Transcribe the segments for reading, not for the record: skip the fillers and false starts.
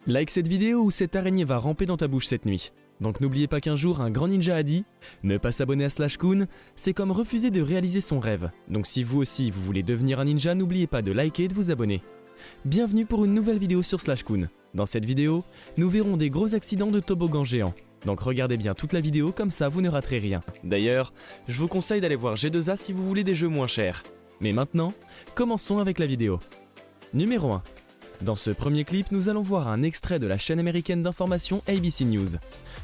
Like cette vidéo ou cette araignée va ramper dans ta bouche cette nuit. Donc n'oubliez pas qu'un jour un grand ninja a dit « Ne pas s'abonner à Slashcoon, c'est comme refuser de réaliser son rêve. Donc si vous aussi vous voulez devenir un ninja, n'oubliez pas de liker et de vous abonner. » Bienvenue pour une nouvelle vidéo sur Slashcoon. Dans cette vidéo, nous verrons des gros accidents de toboggan géants. Donc regardez bien toute la vidéo, comme ça vous ne raterez rien. D'ailleurs, je vous conseille d'aller voir G2A si vous voulez des jeux moins chers. Mais maintenant, commençons avec la vidéo. Numéro 1. Dans ce premier clip, nous allons voir un extrait de la chaîne américaine d'information ABC News.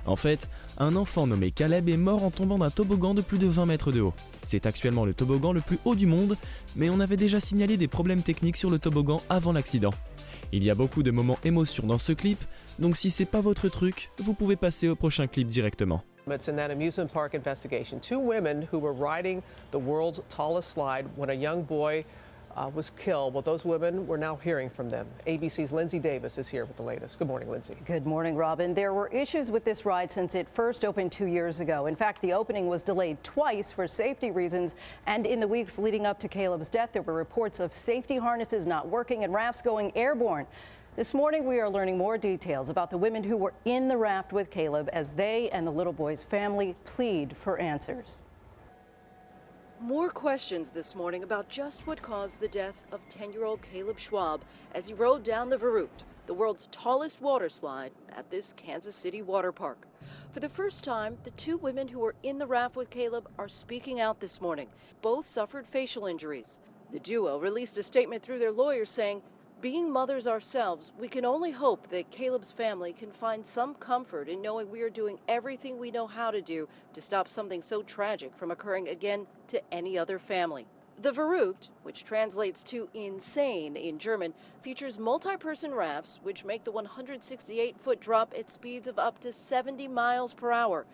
En fait, un enfant nommé Caleb est mort en tombant d'un toboggan de plus de 20 mètres de haut. C'est actuellement le toboggan le plus haut du monde, mais on avait déjà signalé des problèmes techniques sur le toboggan avant l'accident. Il y a beaucoup de moments émotion dans ce clip, donc si c'est pas votre truc, vous pouvez passer au prochain clip directement. It's in that amusement park investigation. Two women who were riding the world's tallest slide when a young boy was killed. Well, those women, we're now hearing from them. ABC's Lindsay Davis is here with the latest. Good morning, Lindsay. Good morning, Robin. There were issues with this ride since it first opened 2 years ago. In fact, the opening was delayed twice for safety reasons. And in the weeks leading up to Caleb's death, there were reports of safety harnesses not working and rafts going airborne. This morning, we are learning more details about the women who were in the raft with Caleb as they and the little boy's family plead for answers. More questions this morning about just what caused the death of 10-year-old Caleb Schwab as he rode down the Verrückt, the world's tallest water slide at this Kansas City water park. For the first time, the two women who were in the raft with Caleb are speaking out this morning. Both suffered facial injuries. The duo released a statement through their lawyers saying, "Being mothers ourselves, we can only hope that Caleb's family can find some comfort in knowing we are doing everything we know how to do to stop something so tragic from occurring again to any other family." The Verrückt, which translates to insane in German, features multi-person rafts which make the 168-foot drop at speeds of up to 70 miles per hour.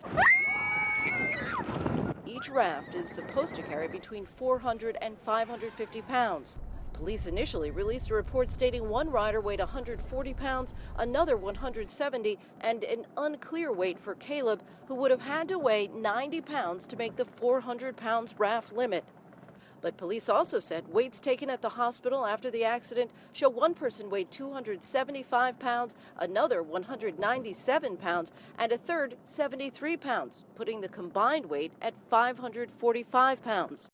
Each raft is supposed to carry between 400 and 550 pounds. Police initially released a report stating one rider weighed 140 pounds, another 170, and an unclear weight for Caleb, who would have had to weigh 90 pounds to make the 400 pounds raft limit. But police also said weights taken at the hospital after the accident show one person weighed 275 pounds, another 197 pounds, and a third 73 pounds, putting the combined weight at 545 pounds.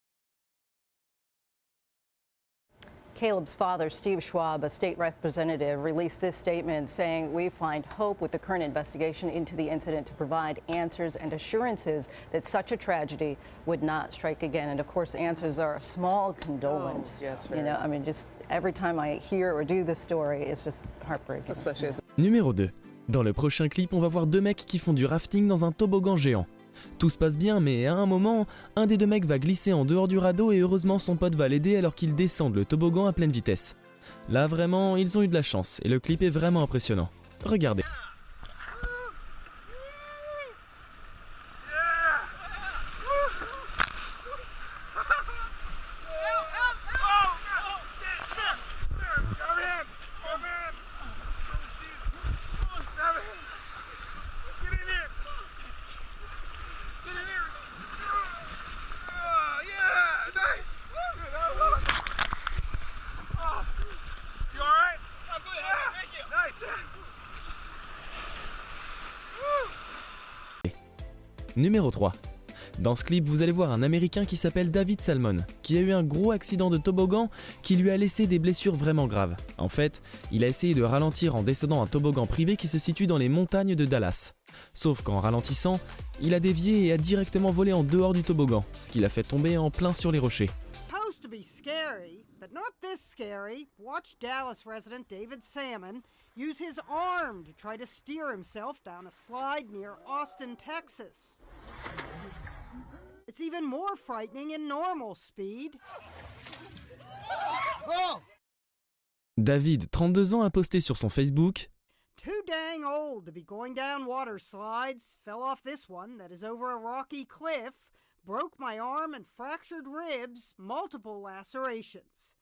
Caleb's father, Steve Schwab, a state representative, released this statement saying, "We find hope with the current investigation into the incident to provide answers and assurances that such a tragedy would not strike again." And of course, answers are a small condolence. Oh, yes, you know, I mean, just every time I hear or do this story, it's just heartbreaking. Especially as Numéro 2. Dans le prochain clip, on va voir deux mecs qui font du rafting dans un toboggan géant. Tout se passe bien, mais à un moment, un des deux mecs va glisser en dehors du radeau et heureusement son pote va l'aider alors qu'ils descendent le toboggan à pleine vitesse. Là vraiment, ils ont eu de la chance et le clip est vraiment impressionnant. Regardez. Numéro 3. Dans ce clip, vous allez voir un Américain qui s'appelle David Salmon, qui a eu un gros accident de toboggan qui lui a laissé des blessures vraiment graves. En fait, il a essayé de ralentir en descendant un toboggan privé qui se situe dans les montagnes de Dallas. Sauf qu'en ralentissant, il a dévié et a directement volé en dehors du toboggan, ce qui l'a fait tomber en plein sur les rochers. Supposed to be scary, but not this scary. Watch Dallas resident David Salmon use his arm to try to steer himself down a slide near Austin, Texas. It's even more frightening in normal speed. Oh! David, 32 ans, a posté sur son Facebook Too dang old to be going down water slides. Fell off this one that is over a rocky cliff. Broke my arm and fractured ribs, multiple lacerations.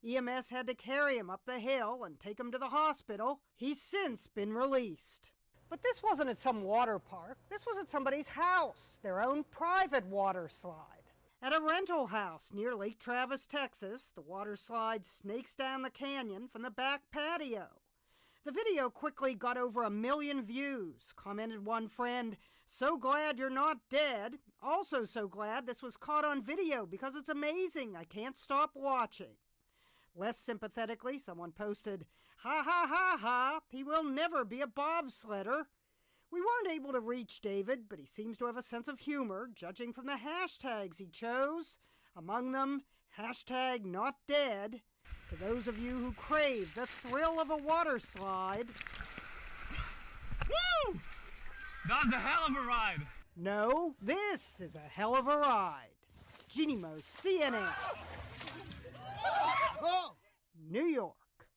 EMS had to carry him up the hill and take him to the hospital. He's since been released. But this wasn't at some water park. This was at somebody's house, their own private water slide. At a rental house near Lake Travis, Texas, the water slide snakes down the canyon from the back patio. The video quickly got over 1 million views. Commented one friend, "So glad you're not dead. Also so glad this was caught on video because it's amazing. I can't stop watching." Less sympathetically, someone posted, "Ha ha ha ha, he will never be a bobsledder." We weren't able to reach David, but he seems to have a sense of humor, judging from the hashtags he chose. Among them, #NotDead. To those of you who crave the thrill of a water slide. Woo! That was a hell of a ride. No, this is a hell of a ride. Jeannie Mo, CNN. New York.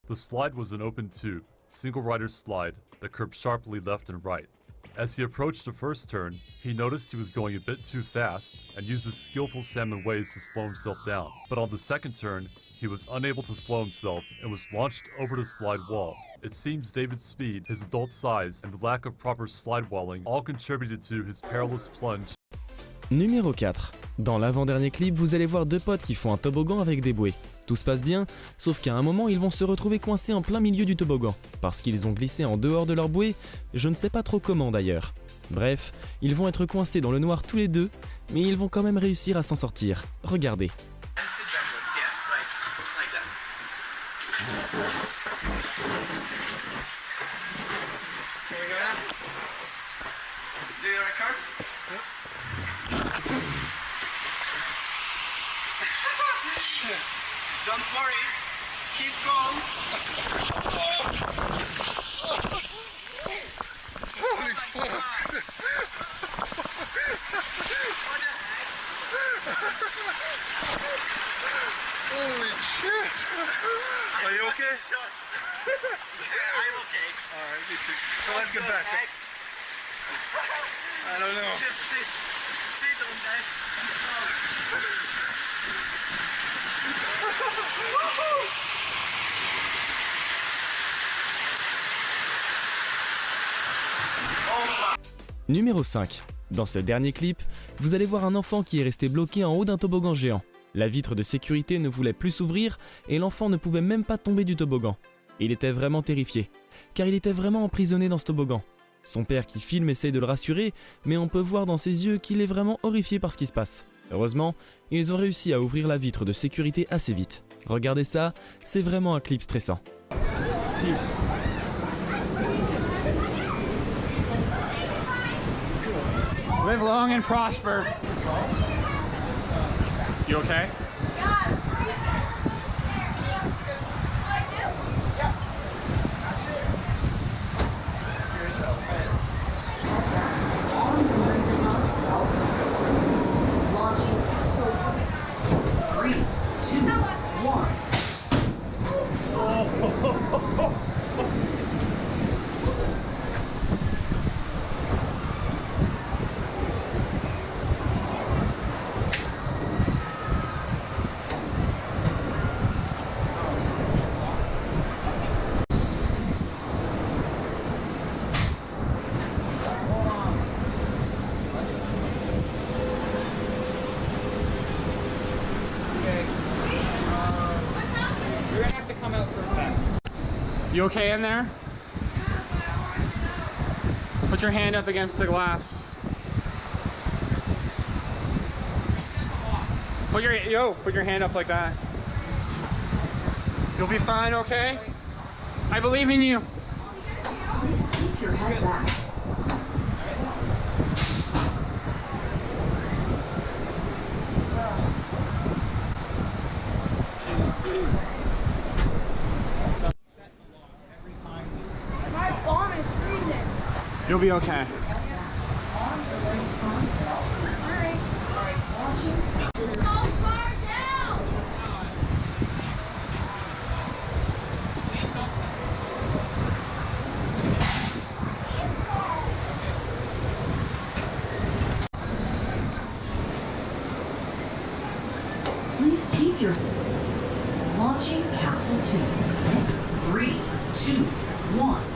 The slide was an open tube, single rider slide that curved sharply left and right. As he approached the first turn, he noticed he was going a bit too fast and used his skillful salmon ways to slow himself down. But on the second turn, he was unable to slow himself and was launched over the slide wall. It seems David's speed, his adult size, and the lack of proper slide walling all contributed to his perilous plunge. Numéro 4. Dans l'avant-dernier clip, vous allez voir deux potes qui font un toboggan avec des bouées. Tout se passe bien, sauf qu'à un moment, ils vont se retrouver coincés en plein milieu du toboggan, parce qu'ils ont glissé en dehors de leur bouée, je ne sais pas trop comment d'ailleurs. Bref, ils vont être coincés dans le noir tous les deux, mais ils vont quand même réussir à s'en sortir. Regardez. Don't worry, keep calm. Holy fuck! Holy shit! Are you okay? Yeah, I'm okay. Alright, me too. So let's get back. I don't know. Just sit on that. Numéro 5. Dans ce dernier clip, vous allez voir un enfant qui est resté bloqué en haut d'un toboggan géant. La vitre de sécurité ne voulait plus s'ouvrir et l'enfant ne pouvait même pas tomber du toboggan. Il était vraiment terrifié, car il était vraiment emprisonné dans ce toboggan. Son père qui filme essaye de le rassurer, mais on peut voir dans ses yeux qu'il est vraiment horrifié par ce qui se passe. Heureusement, ils ont réussi à ouvrir la vitre de sécurité assez vite. Regardez ça, c'est vraiment un clip stressant. Live long and prosper. You okay? You okay in there? Put your hand up against the glass. Put your hand up like that. You'll be fine, okay? I believe in you. Please keep your head back. You'll be okay. Please keep your launching capsule 2. 3, 2, 1.